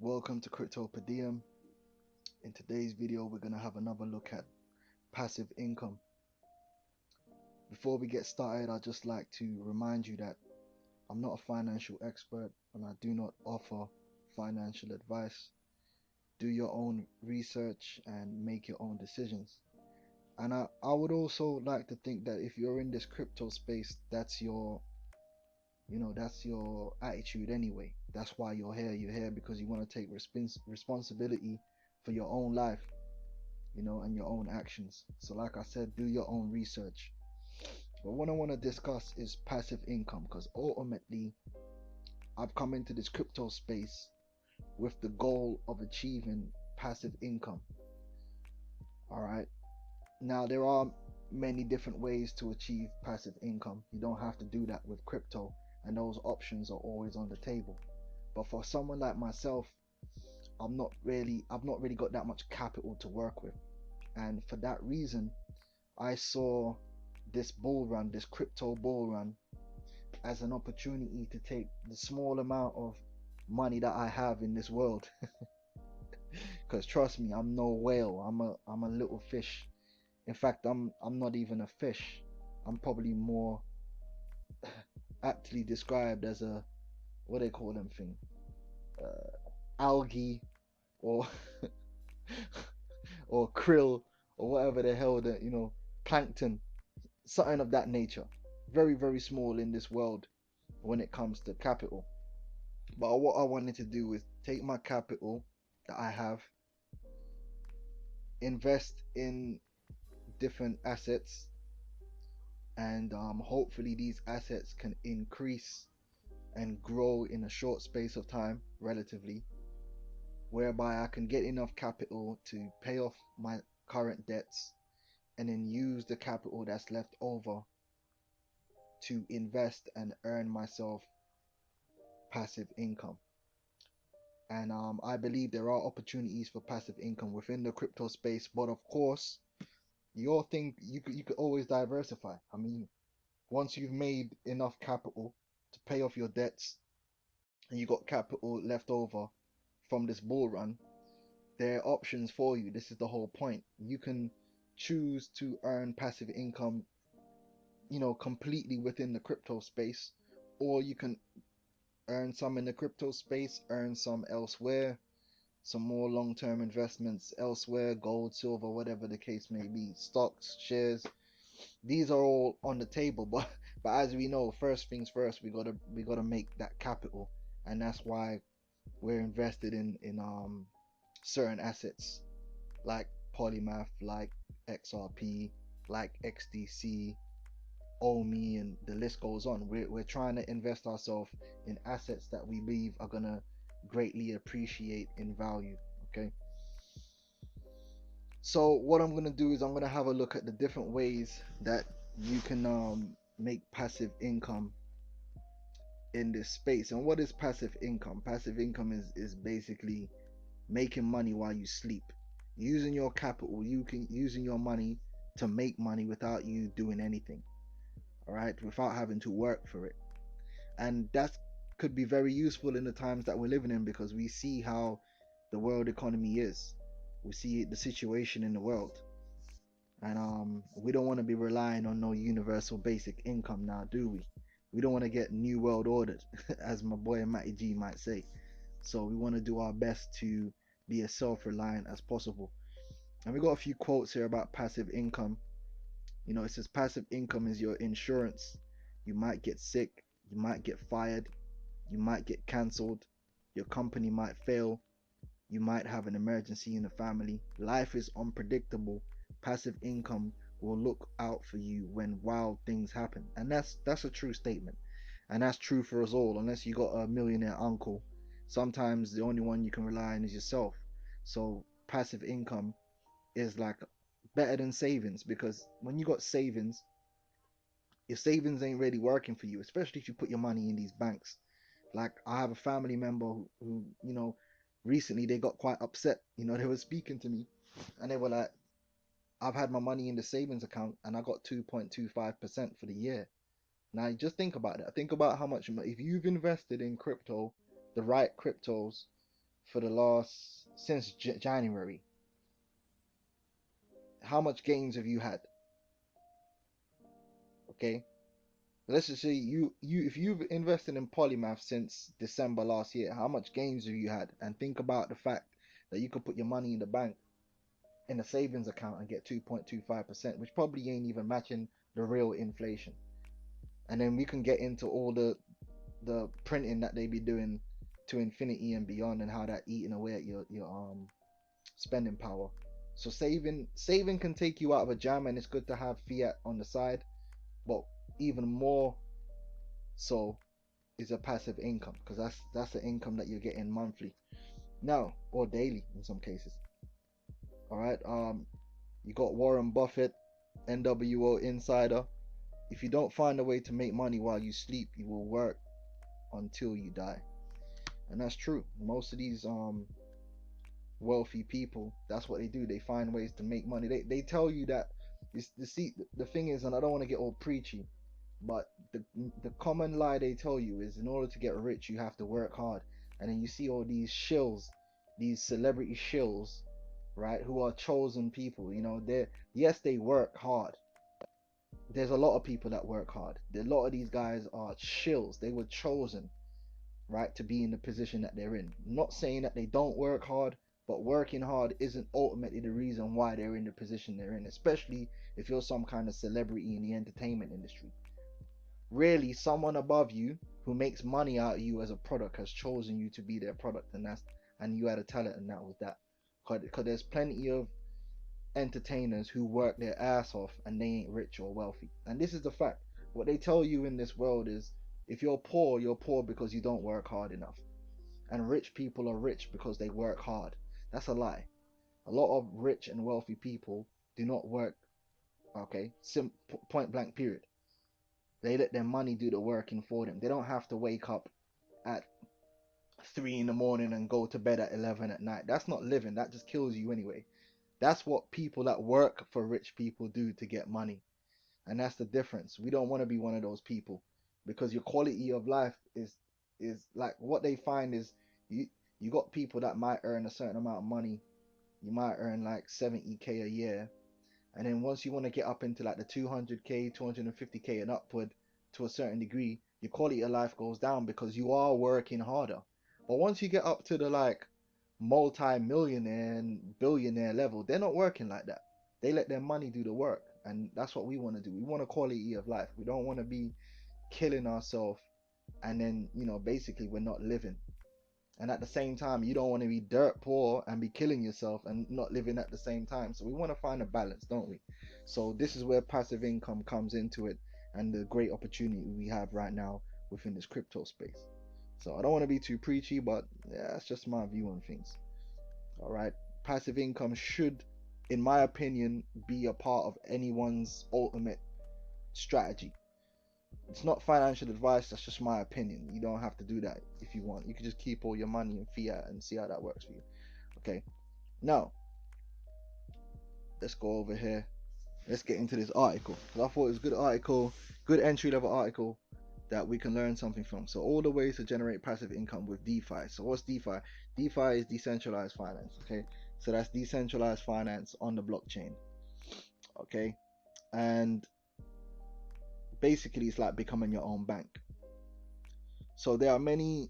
Welcome to Cryptoperdiem. In today's video, we're going to have another look at passive income. Before we get started, I'd just like to remind you that I'm not a financial expert and I do not offer financial advice. Do your own research and make your own decisions. And I would also like to think that if you're in this crypto space, that's your attitude anyway. That's why you're here. You're here because you want to take responsibility for your own life, and your own actions. So like I said, do your own research. But what I want to discuss is passive income, because ultimately I've come into this crypto space with the goal of achieving passive income. All right. Now there are many different ways to achieve passive income. You don't have to do that with crypto, and those options are always on the table. But for someone like myself, I've not really got that much capital to work with, and for that reason I saw this bull run, this crypto bull run, as an opportunity to take the small amount of money that I have in this world. Because trust me, I'm no whale. I'm a little fish. In fact, I'm not even a fish. I'm probably more aptly described as a, what they call them thing, algae, or or krill, or whatever the hell that, plankton, something of that nature. Very, very small in this world when it comes to capital. But what I wanted to do is take my capital that I have, invest in different assets, and hopefully these assets can increase and grow in a short space of time, relatively, whereby I can get enough capital to pay off my current debts and then use the capital that's left over to invest and earn myself passive income. And I believe there are opportunities for passive income within the crypto space, but of course, your thing, you could always diversify. I mean, once you've made enough capital to pay off your debts and you got capital left over from this bull run, there are options for you. This is the whole point. You can choose to earn passive income, completely within the crypto space, or you can earn some in the crypto space, earn some elsewhere, some more long-term investments elsewhere, gold, silver, whatever the case may be, stocks, shares. These are all on the table, but as we know, first things first, we gotta make that capital, and that's why we're invested in certain assets like Polymath, like XRP, like XDC, OMI, and the list goes on. We're trying to invest ourselves in assets that we believe are gonna greatly appreciate in value. Okay. So what I'm gonna do is I'm gonna have a look at the different ways that you can make passive income in this space. And what is passive income? Passive income is basically making money while you sleep, using your capital, using your money to make money without you doing anything. All right, without having to work for it. And that could be very useful in the times that we're living in, because we see how the world economy is. We see the situation in the world, and we don't want to be relying on no universal basic income now, do we? We don't want to get new world ordered, as my boy Matty G might say. So we want to do our best to be as self-reliant as possible. And we got a few quotes here about passive income. It says passive income is your insurance. You might get sick, you might get fired, you might get cancelled, your company might fail, you might have an emergency in the family. Life is unpredictable. Passive income will look out for you when wild things happen. And that's a true statement. And that's true for us all. Unless you got a millionaire uncle, sometimes the only one you can rely on is yourself. So passive income is like better than savings, because when you got savings, if savings ain't really working for you, especially if you put your money in these banks. Like, I have a family member who recently they got quite upset. They were speaking to me and they were like, I've had my money in the savings account and I got 2.25% for the year. Now just think about that. Think about how much, if you've invested in crypto, the right cryptos, for the last since January. How much gains have you had? Okay, let's just say you if you've invested in Polymath since December last year, how much gains have you had? And think about the fact that you could put your money in the bank in a savings account and get 2.25%, which probably ain't even matching the real inflation. And then we can get into all the printing that they be doing to infinity and beyond, and how that eating away at your spending power. So saving can take you out of a jam, and it's good to have fiat on the side, but even more so is a passive income, because that's the income that you're getting monthly now, or daily in some cases. All right. You got Warren Buffett, NWO insider. If you don't find a way to make money while you sleep, you will work until you die. And that's true. Most of these wealthy people, that's what they do. They find ways to make money. They tell you that the thing is, and I don't want to get all preachy, but the common lie they tell you is, in order to get rich you have to work hard. And then you see all these shills, these celebrity shills, right, who are chosen people. Yes, they work hard. There's a lot of people that work hard. A lot of these guys are shills. They were chosen, right, to be in the position that they're in. I'm not saying that they don't work hard, but working hard isn't ultimately the reason why they're in the position they're in, especially if you're some kind of celebrity in the entertainment industry. Really, someone above you who makes money out of you as a product has chosen you to be their product, and you had a talent, and that was that. Because there's plenty of entertainers who work their ass off and they ain't rich or wealthy. And this is the fact. What they tell you in this world is, if you're poor because you don't work hard enough. And rich people are rich because they work hard. That's a lie. A lot of rich and wealthy people do not work, okay? Point blank period. They let their money do the working for them. They don't have to wake up at 3 in the morning and go to bed at 11 at night. That's not living. That just kills you anyway. That's what people that work for rich people do to get money. And that's the difference. We don't want to be one of those people, because your quality of life is like, what they find is, you got people that might earn a certain amount of money. You might earn like 70k a year, and then once you want to get up into like the 200k, 250k and upward to a certain degree, your quality of life goes down because you are working harder. But once you get up to the like multi-millionaire and billionaire level, they're not working like that. They let their money do the work, and that's what we want to do. We want a quality of life. We don't want to be killing ourselves, and then basically we're not living. And at the same time, you don't want to be dirt poor and be killing yourself and not living at the same time. So we want to find a balance, don't we? So this is where passive income comes into it, and the great opportunity we have right now within this crypto space. So I don't want to be too preachy, but yeah, that's just my view on things. All right. Passive income should, in my opinion, be a part of anyone's ultimate strategy. It's not financial advice, that's just my opinion. You don't have to do that if you want. You can just keep all your money in fiat and see how that works for you. Okay. Now, let's go over here. Let's get into this article, because I thought it was a good article, good entry level article that we can learn something from. So all the ways to generate passive income with DeFi. So what's DeFi? DeFi is decentralized finance. Okay. So that's decentralized finance on the blockchain. Okay. And basically it's like becoming your own bank. So there may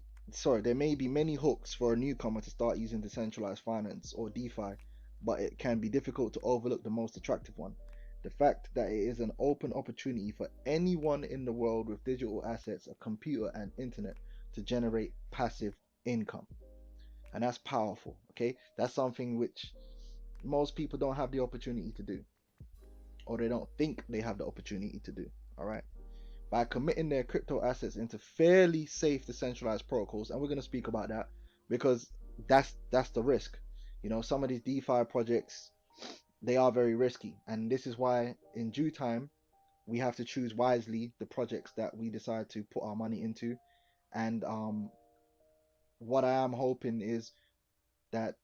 be many hooks for a newcomer to start using decentralized finance or DeFi, but it can be difficult to overlook the most attractive one: the fact that it is an open opportunity for anyone in the world with digital assets, a computer and internet to generate passive income. And that's powerful. Okay, that's something which most people don't have the opportunity to do, or they don't think they have the opportunity to do. All right. By committing their crypto assets into fairly safe decentralized protocols, and we're going to speak about that, because that's the risk. Some of these DeFi projects, they are very risky, and this is why in due time we have to choose wisely the projects that we decide to put our money into. And what I am hoping is that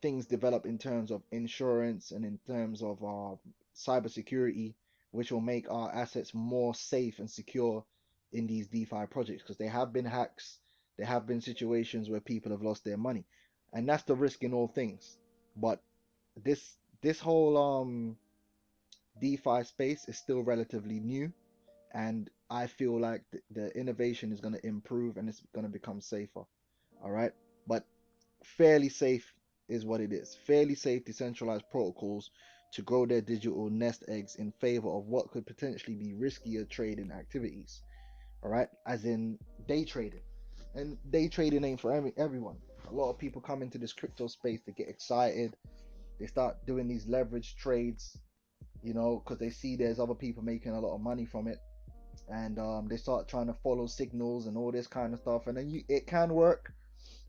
things develop in terms of insurance and in terms of cybersecurity, which will make our assets more safe and secure in these DeFi projects, because there have been hacks, there have been situations where people have lost their money. and that's the risk in all things. But this whole DeFi space is still relatively new, and I feel like the innovation is going to improve and it's going to become safer. All right, but fairly safe is what it is. Fairly safe decentralized protocols to grow their digital nest eggs in favor of what could potentially be riskier trading activities. All right, as in day trading. And day trading ain't for everyone. A lot of people come into this crypto space, they get excited, they start doing these leverage trades, because they see there's other people making a lot of money from it, and they start trying to follow signals and all this kind of stuff, and then it can work,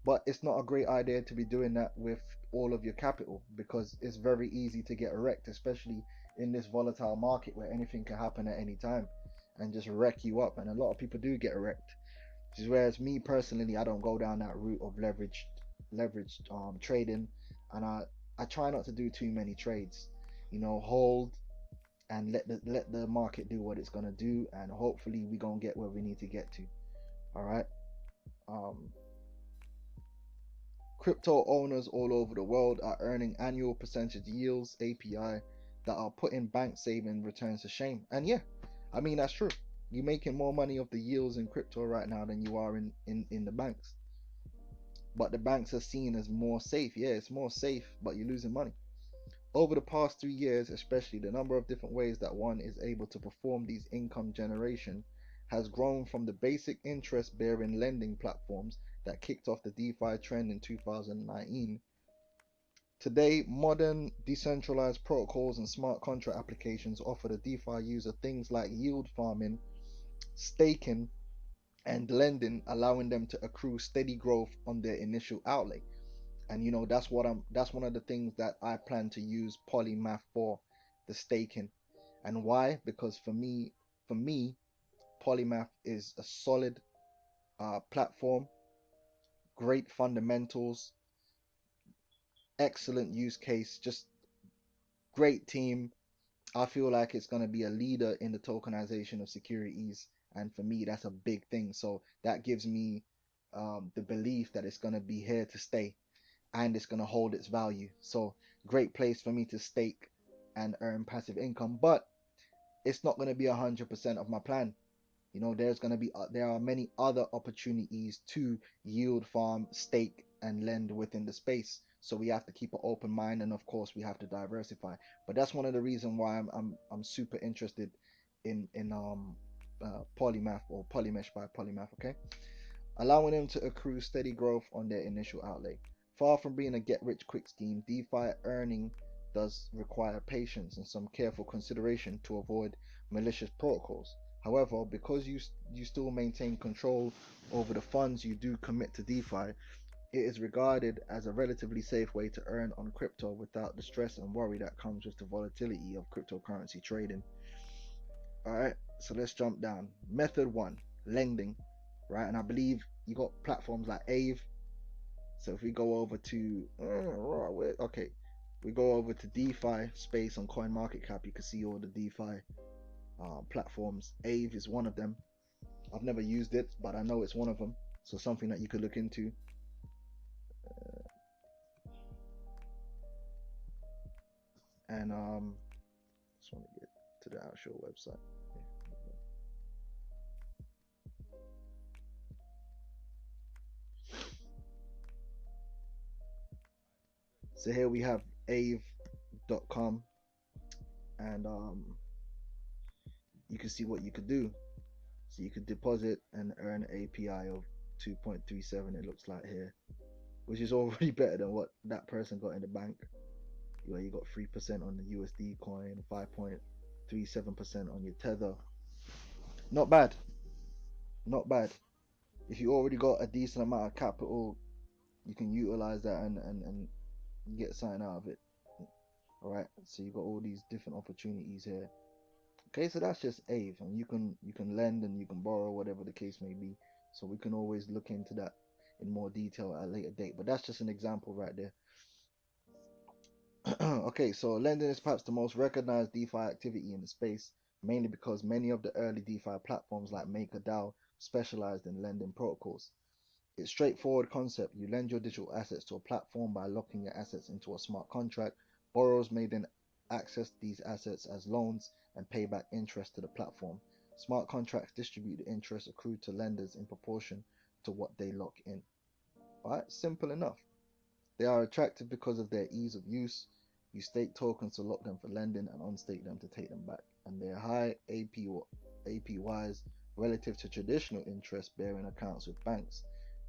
but it's not a great idea to be doing that with all of your capital, because it's very easy to get wrecked, especially in this volatile market where anything can happen at any time and just wreck you up. And a lot of people do get wrecked. Whereas me personally, I don't go down that route of leveraged trading, and I try not to do too many trades. Hold and let the market do what it's gonna do, and hopefully we gonna get where we need to get to. All right. Um, Crypto owners all over the world are earning annual percentage yields (API) that are putting bank saving returns to shame. And yeah, I mean that's true. You're making more money off the yields in crypto right now than you are in the banks. But the banks are seen as more safe. Yeah, it's more safe, but you're losing money. Over the past 3 years, especially, the number of different ways that one is able to perform these income generation has grown from the basic interest bearing lending platforms that kicked off the DeFi trend in 2019. Today, modern decentralized protocols and smart contract applications offer the DeFi user things like yield farming, staking, and lending, allowing them to accrue steady growth on their initial outlay. And that's one of the things that I plan to use Polymath for, the staking. And why? Because for me, Polymath is a solid platform, great fundamentals, excellent use case, just great team. I feel like it's going to be a leader in the tokenization of securities, and for me, that's a big thing. So that gives me the belief that it's going to be here to stay, and it's going to hold its value. So great place for me to stake and earn passive income, but it's not going to be 100% of my plan. There are many other opportunities to yield farm, stake, and lend within the space. So we have to keep an open mind, and of course we have to diversify. But that's one of the reasons why I'm super interested in Polymath, or Polymesh by Polymath. Okay, allowing them to accrue steady growth on their initial outlay. Far from being a get rich quick scheme, DeFi earning does require patience and some careful consideration to avoid malicious protocols. However, because you still maintain control over the funds you do commit to DeFi, it is regarded as a relatively safe way to earn on crypto without the stress and worry that comes with the volatility of cryptocurrency trading. All right, so let's jump down. Method one, lending, right? And I believe you got platforms like Aave. So if we go over to, okay, we go over to DeFi space on CoinMarketCap, you can see all the DeFi platforms. Aave is one of them. I've never used it, but I know it's one of them. So something that you could look into. And just want to get to the actual website. So here we have Aave.com, and you can see what you could do. So you could deposit and earn API of 2.37, it looks like here, which is already better than what that person got in the bank. Where you got 3% on the USD coin, 5.37% on your Tether. Not bad, not bad. If you already got a decent amount of capital, you can utilize that and get something out of it. All right, so you got all these different opportunities here. Okay, so that's just Aave, and you can lend and you can borrow, whatever the case may be. So we can always look into that in more detail at a later date. But that's just an example right there. Okay, so lending is perhaps the most recognized DeFi activity in the space, mainly because many of the early DeFi platforms like MakerDAO specialized in lending protocols. It's straightforward concept. You lend your digital assets to a platform by locking your assets into a smart contract. Borrowers may then access these assets as loans and pay back interest to the platform. Smart contracts distribute the interest accrued to lenders in proportion to what they lock in. Alright, simple enough. They are attractive because of their ease of use. You stake tokens to lock them for lending and unstake them to take them back. And their high APYs relative to traditional interest-bearing accounts with banks.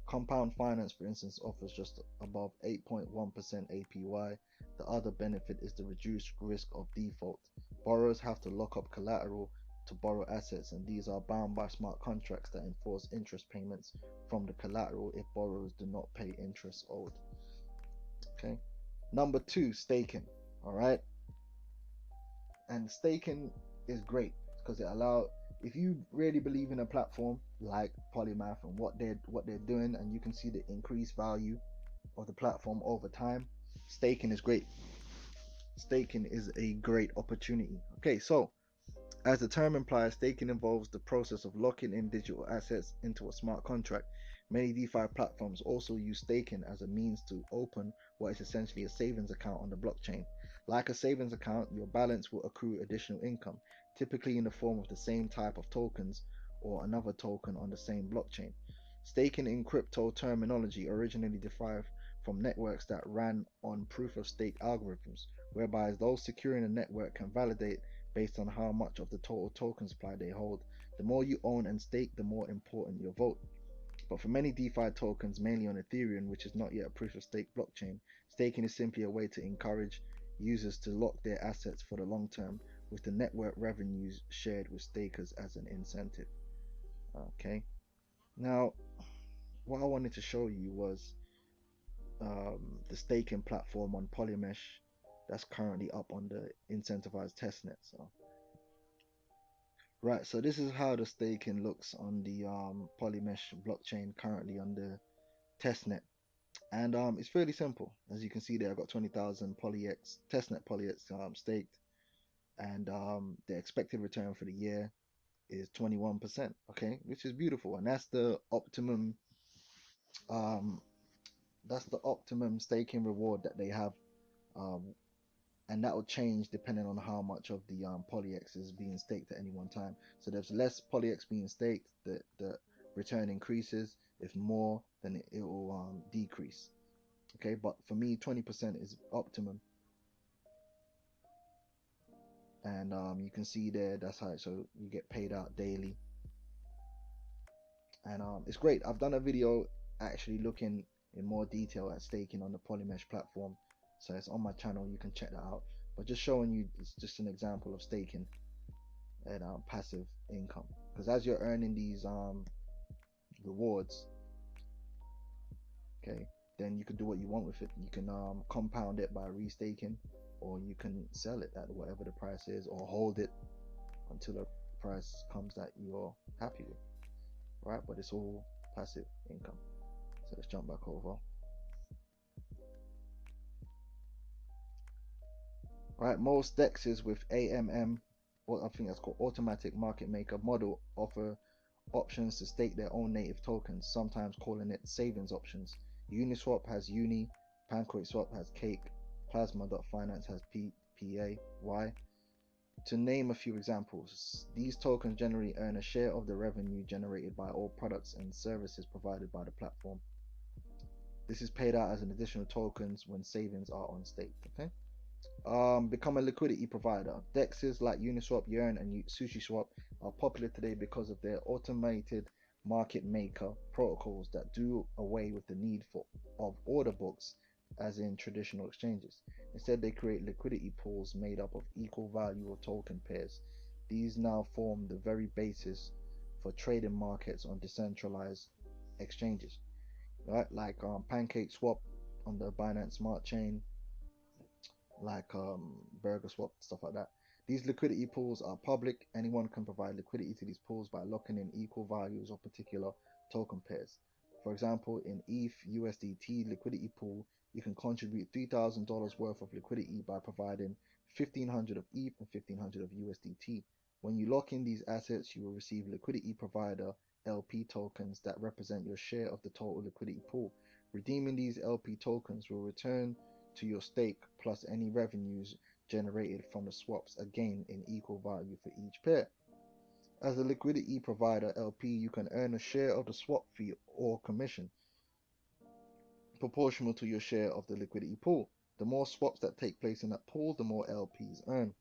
Compound finance, for instance, offers just above 8.1% APY. The other benefit is the reduced risk of default. Borrowers have to lock up collateral to borrow assets, and these are bound by smart contracts that enforce interest payments from the collateral if borrowers do not pay interest owed. Okay. Number two, staking. All right. And staking is great because it allows, if you really believe in a platform like Polymath and what they're doing, and you can see the increased value of the platform over time, staking is great. Staking is a great opportunity. Okay, so as the term implies, staking involves the process of locking in digital assets into a smart contract. Many DeFi platforms also use staking as a means to open what is essentially a savings account on the blockchain. Like a savings account, your balance will accrue additional income, typically in the form of the same type of tokens or another token on the same blockchain. Staking in crypto terminology originally derived from networks that ran on proof of stake algorithms, whereby those securing a network can validate based on how much of the total token supply they hold. The more you own and stake, the more important your vote. But for many DeFi tokens, mainly on Ethereum, which is not yet a proof of stake blockchain, staking is simply a way to encourage users to lock their assets for the long term, with the network revenues shared with stakers as an incentive. Okay, now what I wanted to show you was the staking platform on Polymesh that's currently up on the incentivized testnet. So right, so this is how the staking looks on the Polymesh blockchain currently on the testnet. And it's fairly simple. As you can see there, I've got 20,000 PolyX, testnet PolyX staked. And the expected return for the year is 21%, okay, which is beautiful. And um, that's the optimum staking reward that they have. Um, and that will change depending on how much of the PolyX is being staked at any one time. So there's less PolyX being staked, the return increases. If more, then it will decrease. Okay, but for me, 20% is optimum, and you can see there that's how so you get paid out daily, and it's great. I've done a video actually looking in more detail at staking on the Polymesh platform, so it's on my channel. You can check that out. But just showing you, it's just an example of staking and passive income, because as you're earning these rewards, okay, then you can do what you want with it. You can compound it by restaking, or you can sell it at whatever the price is, or hold it until a price comes that you're happy with, right? But it's all passive income. So let's jump back over. Right, most DEXs with AMM, or I think that's called automatic market maker model, offer options to stake their own native tokens, sometimes calling it savings options. Uniswap has Uni, PancakeSwap has Cake, Plasma.finance has PAY. To name a few examples, these tokens generally earn a share of the revenue generated by all products and services provided by the platform. This is paid out as an additional tokens when savings are on stake. Okay. Become a liquidity provider. DEXs like Uniswap, Yearn, and SushiSwap are popular today because of their automated market maker protocols that do away with the need of order books as in traditional exchanges. Instead, they create liquidity pools made up of equal value of token pairs. These now form the very basis for trading markets on decentralized exchanges, right? Like PancakeSwap on the Binance Smart Chain, like Burger Swap, stuff like that. These liquidity pools are public. Anyone can provide liquidity to these pools by locking in equal values of particular token pairs. For example, in ETH USDT liquidity pool, you can contribute $3,000 worth of liquidity by providing 1,500 of ETH and 1,500 of USDT. When you lock in these assets, you will receive liquidity provider LP tokens that represent your share of the total liquidity pool. Redeeming these LP tokens will return to your stake plus any revenues generated from the swaps, again in equal value for each pair. As a liquidity provider LP, you can earn a share of the swap fee or commission proportional to your share of the liquidity pool. The more swaps that take place in that pool, the more LPs earn.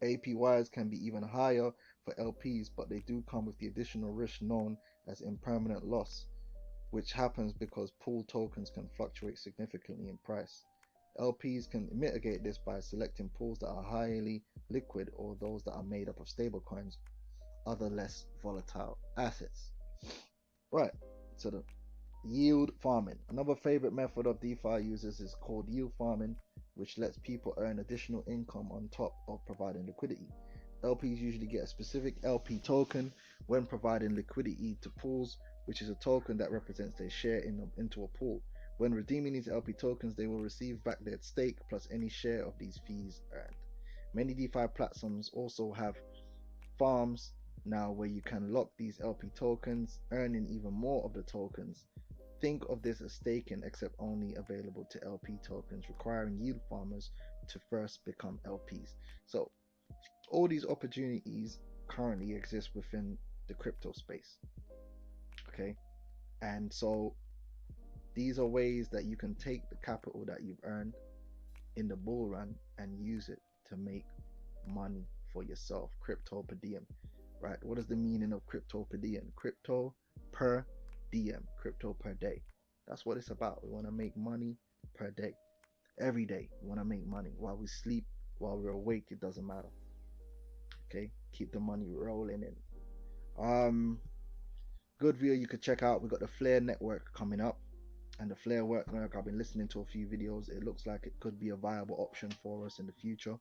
APYs can be even higher for LPs, but they do come with the additional risk known as impermanent loss, which happens because pool tokens can fluctuate significantly in price. LPs can mitigate this by selecting pools that are highly liquid or those that are made up of stablecoins, other less volatile assets. Right, so the yield farming. Another favorite method of DeFi users is called yield farming, which lets people earn additional income on top of providing liquidity. LPs usually get a specific LP token when providing liquidity to pools, which is a token that represents their share into a pool. When redeeming these LP tokens, they will receive back their stake plus any share of these fees earned. Many DeFi platforms also have farms now where you can lock these LP tokens, earning even more of the tokens. Think of this as staking, except only available to LP tokens, requiring yield farmers to first become LPs. So all these opportunities currently exist within the crypto space. Okay, and so these are ways that you can take the capital that you've earned in the bull run and use it to make money for yourself. Cryptoperdiem, right? What is the meaning of Cryptoperdiem? Crypto per diem, crypto per day. That's what it's about. We want to make money per day. Every day we want to make money. While we sleep, while we're awake, it doesn't matter. Okay, keep the money rolling in. Good video you could check out. We got the Flare network coming up, and the Flare network, I've been listening to a few videos. It looks like it could be a viable option for us in the future,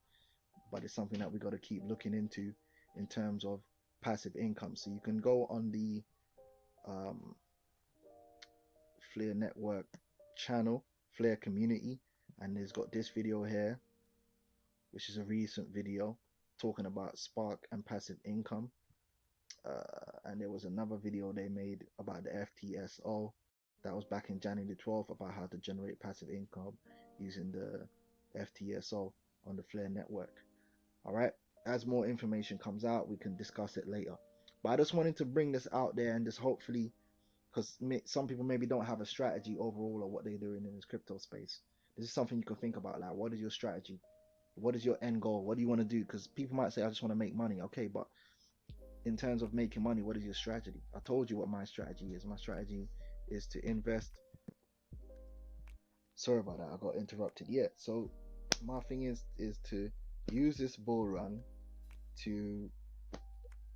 but it's something that we got to keep looking into in terms of passive income. So you can go on the Flare network channel, Flare community, and there's got this video here, which is a recent video talking about Spark and passive income. And there was another video they made about the FTSO that was back in January the 12th about how to generate passive income using the FTSO on the Flare network. All right, as more information comes out, we can discuss it later. But I just wanted to bring this out there and just hopefully, because some people maybe don't have a strategy overall of what they're doing in this crypto space. This is something you can think about. Like, what is your strategy? What is your end goal? What do you want to do? Because people might say, I just want to make money. Okay, but in terms of making money, what is your strategy? I told you what my strategy is. My strategy is to invest. Sorry about that, I got interrupted. Yeah, so my thing is to use this bull run to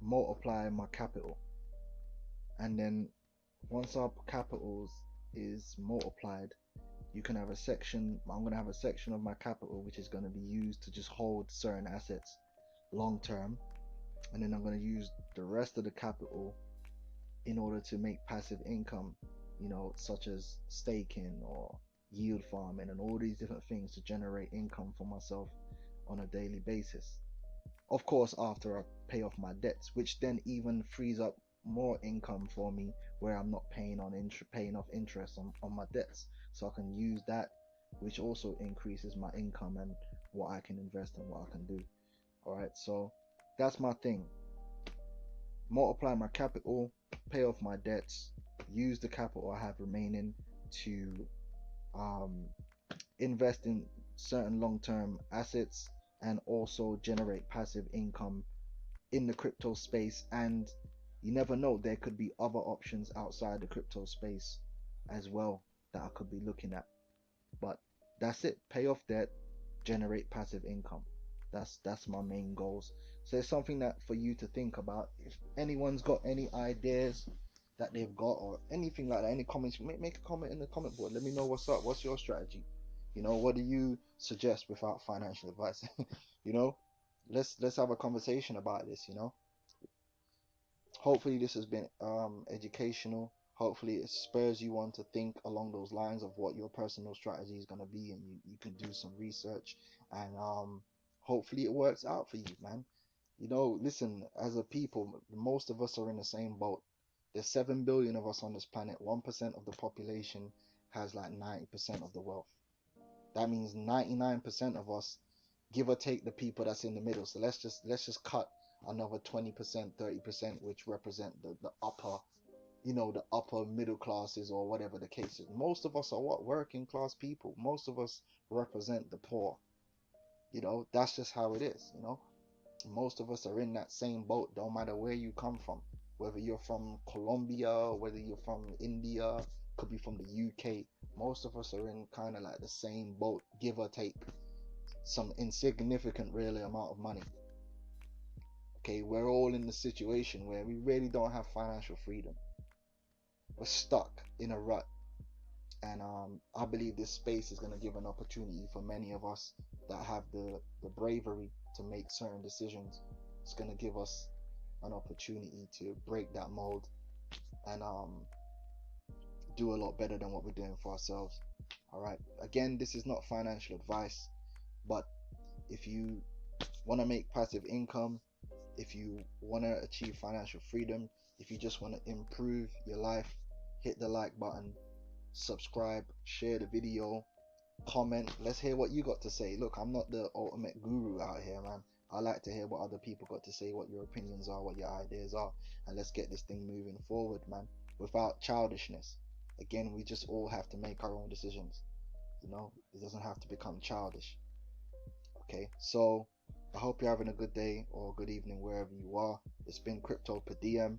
multiply my capital, and then once our capitals is multiplied, you can have a section. I'm going to have a section of my capital which is going to be used to just hold certain assets long term, and then I'm going to use the rest of the capital in order to make passive income, such as staking or yield farming and all these different things to generate income for myself on a daily basis. Of course, after I pay off my debts, which then even frees up more income for me, where I'm not paying off interest on my debts. So I can use that, which also increases my income and what I can invest and what I can do. All right, so that's my thing. Multiply my capital, pay off my debts, use the capital I have remaining to invest in certain long-term assets, and also generate passive income in the crypto space. And you never know, there could be other options outside the crypto space as well that I could be looking at. But that's it. Pay off debt, generate passive income. That's my main goals. So it's something that for you to think about. If anyone's got any ideas that they've got or anything like that, any comments, make a comment in the comment board. Let me know what's up. What's your strategy? What do you suggest without financial advice? Let's have a conversation about this. Hopefully this has been educational. Hopefully it spurs you on to think along those lines of what your personal strategy is going to be, and you can do some research, and hopefully it works out for you, man. Listen, as a people, most of us are in the same boat. There's 7 billion of us on this planet. 1% of the population has like 90% of the wealth. That means 99% of us, give or take the people that's in the middle. So let's just cut another 20%, 30%, which represent the upper, the upper middle classes or whatever the case is. Most of us are what? Working class people. Most of us represent the poor. That's just how it is. Most of us are in that same boat. Don't matter where you come from, whether you're from Colombia, whether you're from India, could be from the UK. Most of us are in kind of like the same boat, give or take some insignificant really amount of money. Okay, we're all in the situation where we really don't have financial freedom. We're stuck in a rut. And I believe this space is going to give an opportunity for many of us that have the bravery to make certain decisions. It's going to give us an opportunity to break that mold and do a lot better than what we're doing for ourselves. All right, again, this is not financial advice, but if you want to make passive income, if you want to achieve financial freedom, if you just want to improve your life, hit the like button, subscribe, share the video, comment. Let's hear what you got to say. Look, I'm not the ultimate guru out here, man. I like to hear what other people got to say, what your opinions are, what your ideas are, and let's get this thing moving forward, man, without childishness. Again, we just all have to make our own decisions. It doesn't have to become childish. Okay, so I hope you're having a good day or good evening wherever you are. It's been Cryptoperdiem.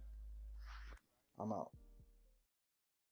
I'm out.